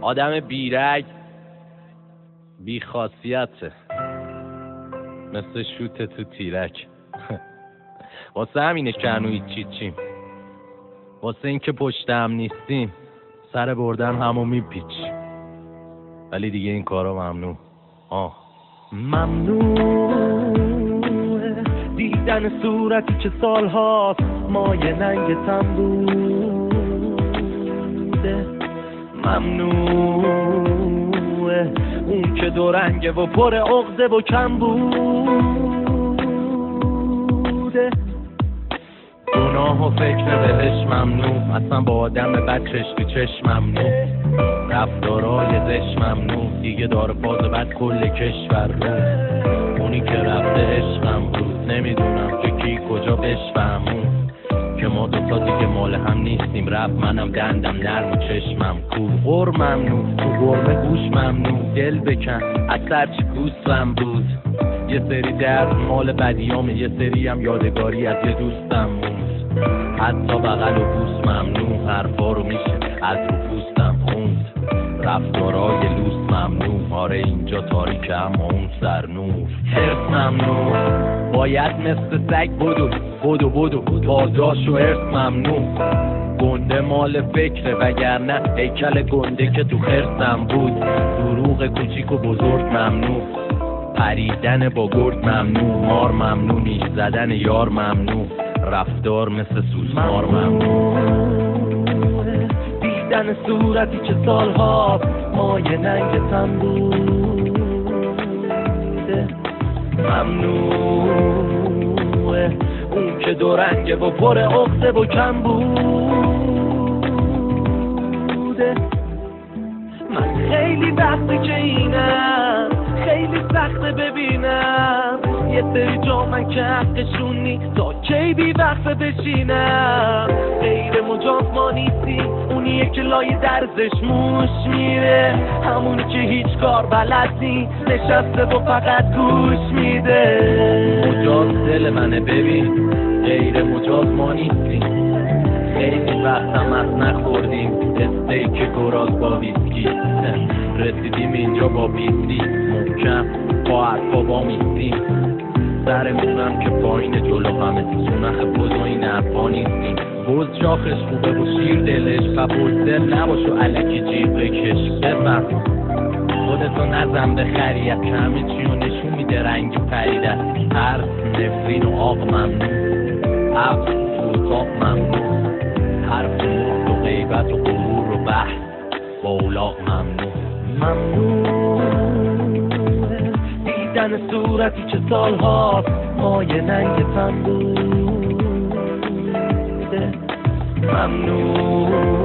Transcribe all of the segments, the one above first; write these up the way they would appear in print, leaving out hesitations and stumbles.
آدم بیرگ بی خاصیته، مثل شوت تو تیرک. واسه همینه که هنوز چیچیم، واسه این که پشت هم نیستیم، سر بردن همو میپیچیم. ولی دیگه این کارا ممنوع. ممنوعه دیدن صورتی که سالهاست مایه ننگتم بوده. ممنوعه اون که دو رنگه و پر عقده و کم بوده. گناه و فکر بهش ممنوع، اصلا با آدم بد چشم تو چشم ممنوع. رفتارای زش ممنوع، دیگه داره فاز بد کل کشور رو. اونی که رفته عشقم بود، نمیدونم که کی کجا بشفهمون که ما دوتا دیگه مال هم نیستیم. رب منم دندم نرم و چشمم کور. غور ممنوع، تو غرمه گوش ممنوع. دل بکن اکثر چی گوستم بود. یه سری درد مال بدیامه، یه سری هم یادگاری از یه دوستم موند. حتی بغل و بوس ممنوع، حرفا رو میشه از رو پوستم خوند. رفتارای لوس ممنوع، آره اینجا تاریکه اما اون سرنور. حرص ممنوع، باید مثل سگ بدو بازداشت و حرص ممنوع. گنده مال فکره وگرنه هیکل گنده که تو خرسم بود. دروغ کوچیک و بزرگ ممنوع، پریدن با گرد ممنوع. مار ممنوع، نیش زدن یار ممنوع. رفتار مثل سوسمار ممنوع. دیدن صورتی که سالها مایه ننگتم بوده. ممنوعه اون که دو رنگه و پر عقده و کم بوده. من خیلی وقته که اینم، خیلی سخته ببینم یه سری جا من که حقشون نی. تا کی بی وقت بشینم، غیر مجاز ما نیستی. اونیه که لای درزش موش میره، همونی که هیچ کار بلد نی، نشسته و فقط گوش میده. مجاز دل منه ببین، غیر مجاز ما نیستیم. خیلی وقتم از نخوردیم استیک گراز با ویسکی. رسیدیم اینجا با بیستی محکم، با حرفا با میستیم. سرمونم که پایین جلو همه سونخ بز و این حرفا نیستیم. بز شاخش خوبه و شیر دلش قبول دل نباش و علکی جیب بکش. بفرم خودتو نزن به خریت که همه چیو نشون میده رنگی پریده. هر نفرین و آق ممنوع، عبد تو اتاق ممنوع. حرف مرد و غیبت و غرور و بحث با اولاق ممنوع. ممنوعه دیدن صورتی که سالها مایه ننگتم بوده. ممنوعه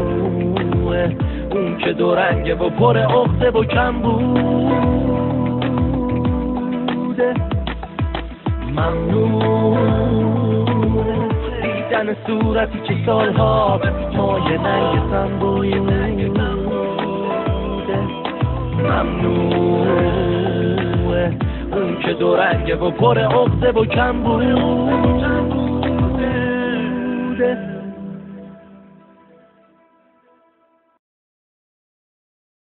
اون که دو رنگه و پر عقده و کم بوده. ممنوعه دیدن صورتی که سالها مایه ننگتم بوده. ممنوعه اون که دو رنگه و پر عقده و کم بوده.